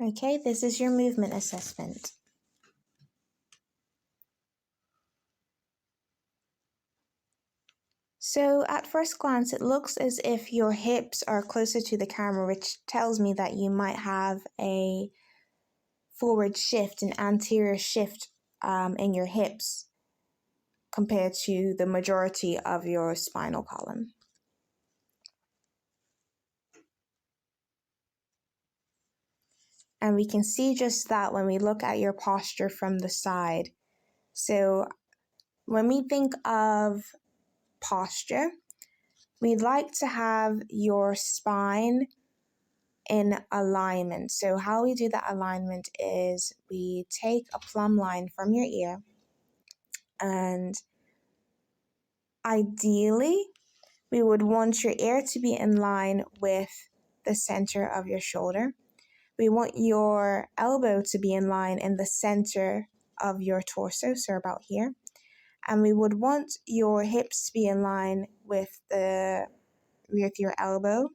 Okay, this is your movement assessment. So at first glance, it looks as if your hips are closer to the camera, which tells me that you might have a forward shift, an anterior shift in your hips compared to the majority of your spinal column. And we can see just that when we look at your posture from the side. So when we think of posture, we'd like to have your spine in alignment. So how we do that alignment is we take a plumb line from your ear, and ideally we would want your ear to be in line with the center of your shoulder. We want your elbow to be in line in the center of your torso, so about here. And we would want your hips to be in line with your elbow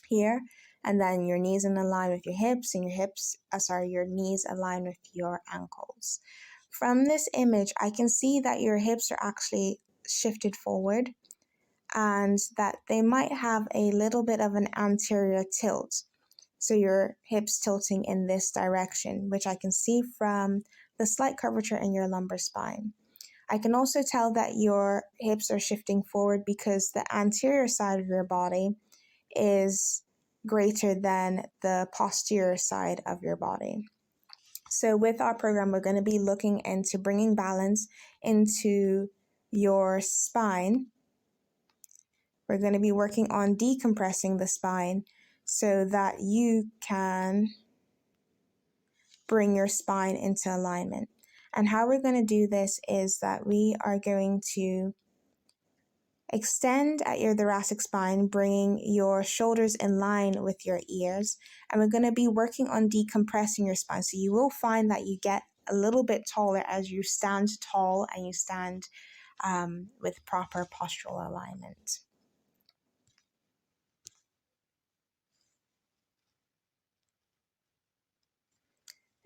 here, and then your knees in line with your hips, and your knees align with your ankles. From this image, I can see that your hips are actually shifted forward and that they might have a little bit of an anterior tilt. So your hips tilting in this direction, which I can see from the slight curvature in your lumbar spine. I can also tell that your hips are shifting forward because the anterior side of your body is greater than the posterior side of your body. So with our program, we're going to be looking into bringing balance into your spine. We're going to be working on decompressing the spine so that you can bring your spine into alignment. And how we're going to do this is that we are going to extend at your thoracic spine, bringing your shoulders in line with your ears. And we're going to be working on decompressing your spine. So you will find that you get a little bit taller as you stand tall and you stand with proper postural alignment.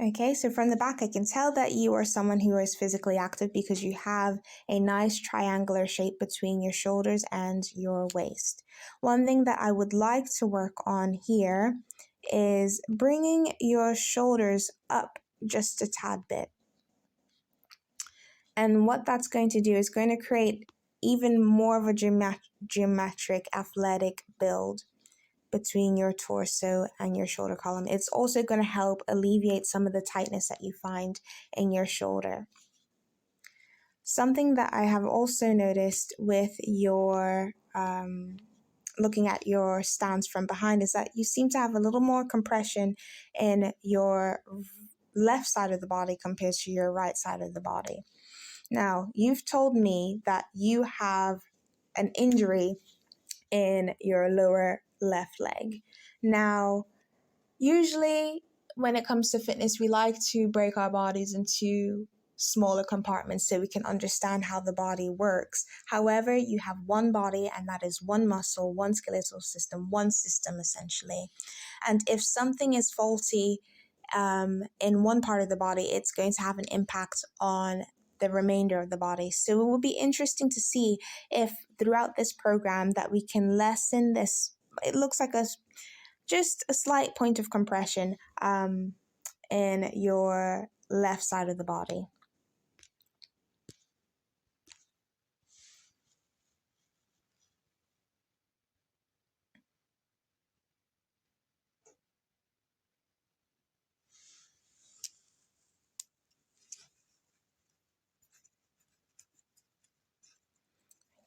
Okay, so from the back, I can tell that you are someone who is physically active because you have a nice triangular shape between your shoulders and your waist. One thing that I would like to work on here is bringing your shoulders up just a tad bit. And what that's going to do is going to create even more of a geometric, athletic build between your torso and your shoulder column. It's also going to help alleviate some of the tightness that you find in your shoulder. Something that I have also noticed with your looking at your stance from behind is that you seem to have a little more compression in your left side of the body compared to your right side of the body. Now, you've told me that you have an injury in your lower left leg. Now, usually when it comes to fitness, we like to break our bodies into smaller compartments so we can understand how the body works. However, you have one body, and that is one muscle, one skeletal system, one system essentially. And if something is faulty in one part of the body, it's going to have an impact on the remainder of the body. So it will be interesting to see if throughout this program that we can lessen this. It looks like just a slight point of compression in your left side of the body.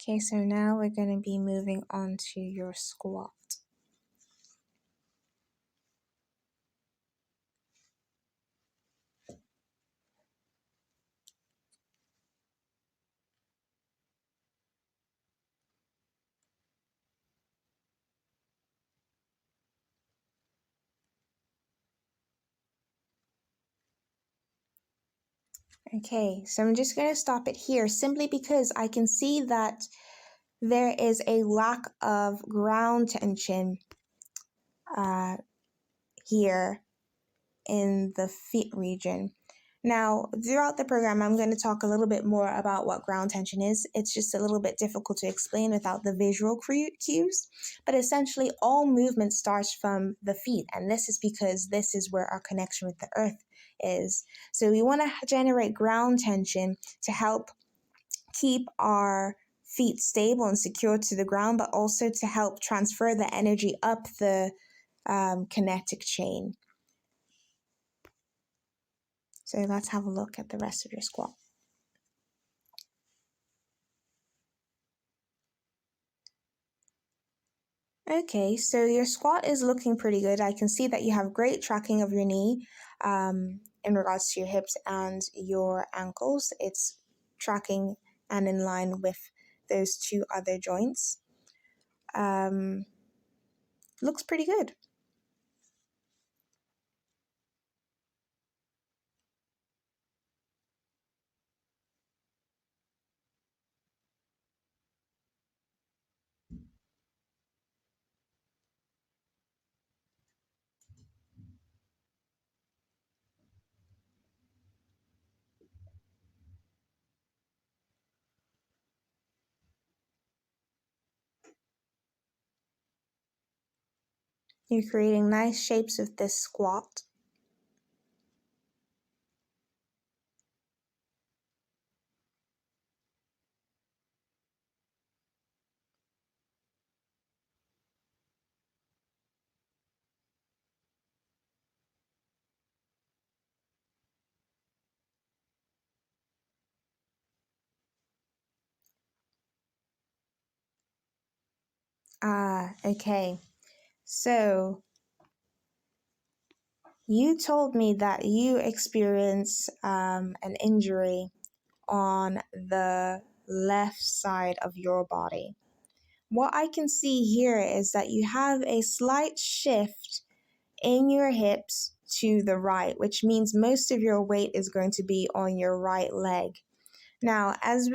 Okay, so now we're going to be moving on to your squat. Okay, so I'm just going to stop it here simply because I can see that there is a lack of ground tension here in the feet region. Now, throughout the program, I'm going to talk a little bit more about what ground tension is. It's just a little bit difficult to explain without the visual cues, but essentially all movement starts from the feet, and this is because this is where our connection with the earth is. So we want to generate ground tension to help keep our feet stable and secure to the ground, but also to help transfer the energy up the kinetic chain. So let's have a look at the rest of your squat. Okay, so your squat is looking pretty good. I can see that you have great tracking of your knee in regards to your hips and your ankles. It's tracking and in line with those two other joints. Looks pretty good. You're creating nice shapes with this squat. Okay. So you told me that you experienced an injury on the left side of your body. What I can see here is that you have a slight shift in your hips to the right, which means most of your weight is going to be on your right leg. Now, as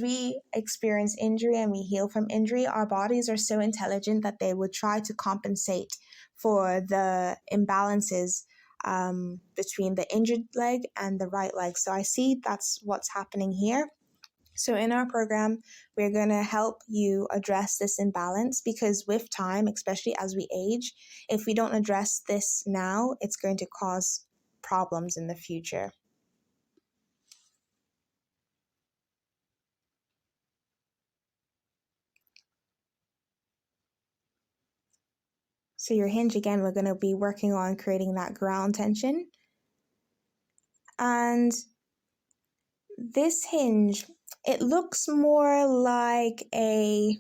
we experience injury and we heal from injury, our bodies are so intelligent that they would try to compensate for the imbalances between the injured leg and the right leg. So I see that's what's happening here. So in our program, we're going to help you address this imbalance because with time, especially as we age, if we don't address this now, it's going to cause problems in the future. So your hinge, again, we're going to be working on creating that ground tension. And this hinge, it looks more like a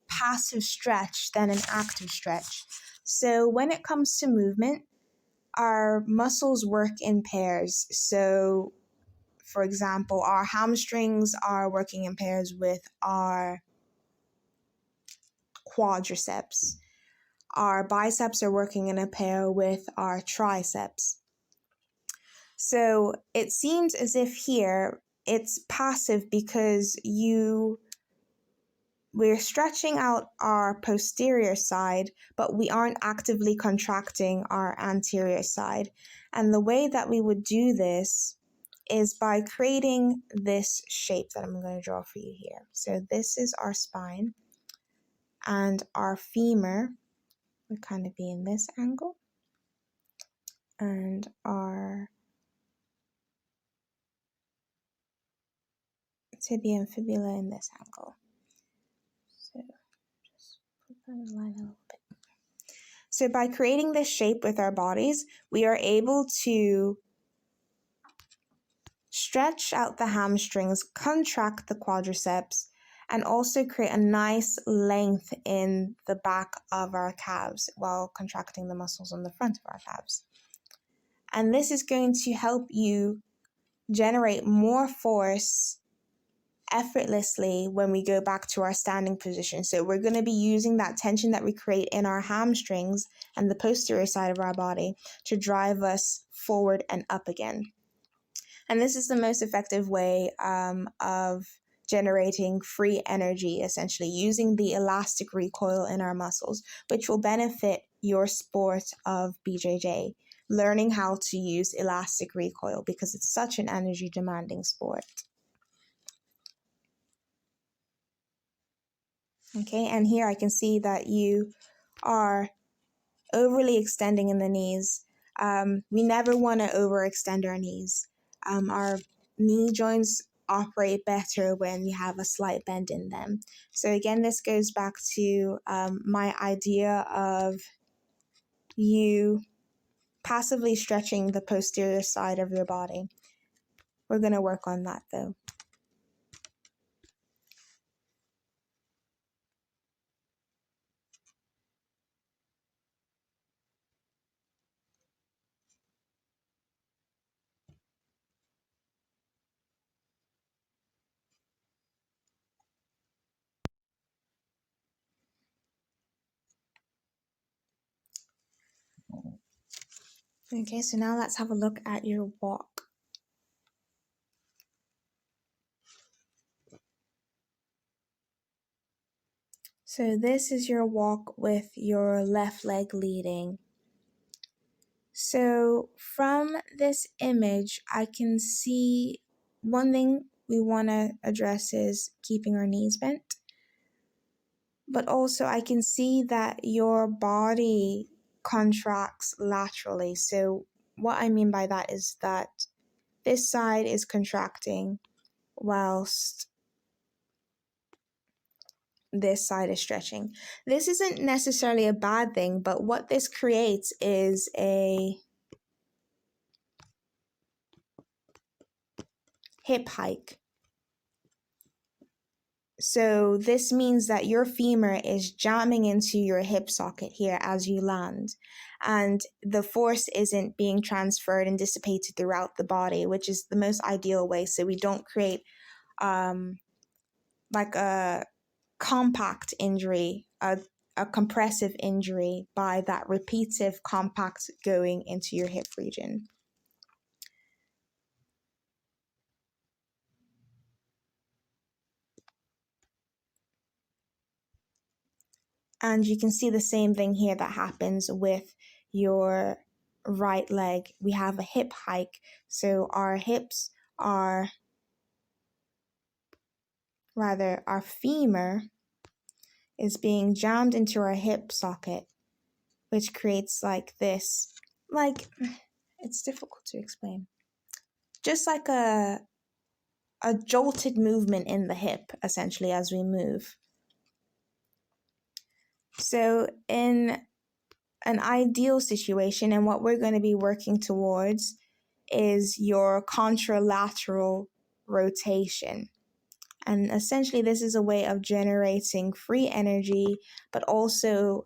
passive stretch than an active stretch. So when it comes to movement, our muscles work in pairs. So, for example, our hamstrings are working in pairs with our quadriceps. Our biceps are working in a pair with our triceps. So it seems as if here it's passive because we're stretching out our posterior side, but we aren't actively contracting our anterior side. And the way that we would do this is by creating this shape that I'm going to draw for you here. So this is our spine, and our femur would kind of be in this angle, and our tibia and fibula in this angle. So just put that in line a little bit. So by creating this shape with our bodies, we are able to stretch out the hamstrings, contract the quadriceps, and also create a nice length in the back of our calves while contracting the muscles on the front of our calves. And this is going to help you generate more force effortlessly when we go back to our standing position. So we're going to be using that tension that we create in our hamstrings and the posterior side of our body to drive us forward and up again. And this is the most effective way of generating free energy, essentially using the elastic recoil in our muscles, which will benefit your sport of BJJ, learning how to use elastic recoil because it's such an energy demanding sport. Okay, and here I can see that you are overly extending in the knees. We never want to overextend our knees. Our knee joints operate better when we have a slight bend in them. So again, this goes back to my idea of you passively stretching the posterior side of your body. We're going to work on that though. Okay, so now let's have a look at your walk. So this is your walk with your left leg leading. So from this image, I can see one thing we want to address is keeping our knees bent. But also I can see that your body contracts laterally. So what I mean by that is that this side is contracting whilst this side is stretching. This isn't necessarily a bad thing, but what this creates is a hip hike. So this means that your femur is jamming into your hip socket here as you land, and the force isn't being transferred and dissipated throughout the body, which is the most ideal way. So we don't create like a compact injury, a compressive injury by that repetitive compact going into your hip region. And you can see the same thing here that happens with your right leg. We have a hip hike. So our hips are, rather, our femur is being jammed into our hip socket, which creates like this, like, it's difficult to explain. Just like a jolted movement in the hip, essentially, as we move. So in an ideal situation, and what we're going to be working towards, is your contralateral rotation. And essentially, this is a way of generating free energy, but also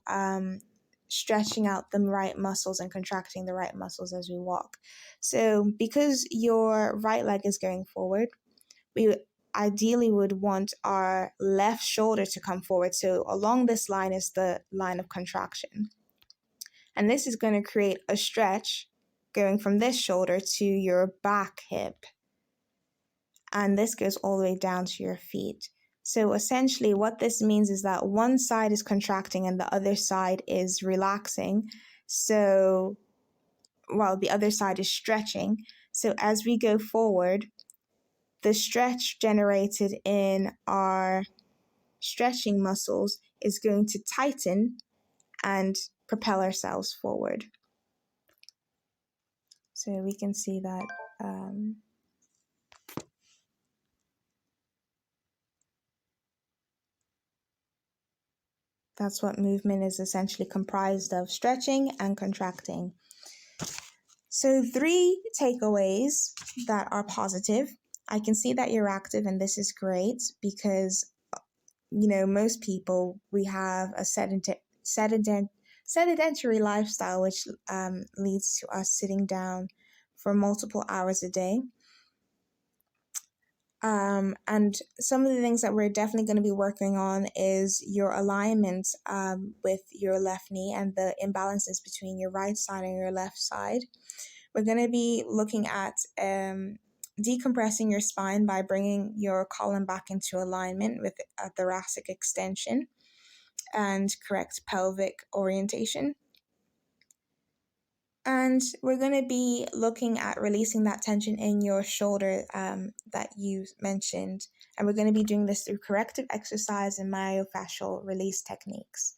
stretching out the right muscles and contracting the right muscles as we walk. So because your right leg is going forward, we ideally would want our left shoulder to come forward. So along this line is the line of contraction. And this is going to create a stretch going from this shoulder to your back hip. And this goes all the way down to your feet. So essentially what this means is that one side is contracting and the other side is relaxing. So, well, the other side is stretching. So as we go forward, the stretch generated in our stretching muscles is going to tighten and propel ourselves forward. So we can see that that's what movement is essentially comprised of: stretching and contracting. So 3 takeaways that are positive. I can see that you're active, and this is great because, you know, most people, we have a sedentary lifestyle, which leads to us sitting down for multiple hours a day. And some of the things that we're definitely going to be working on is your alignment with your left knee and the imbalances between your right side and your left side. We're going to be looking at decompressing your spine by bringing your column back into alignment with a thoracic extension and correct pelvic orientation. And we're going to be looking at releasing that tension in your shoulder that you mentioned. And we're going to be doing this through corrective exercise and myofascial release techniques.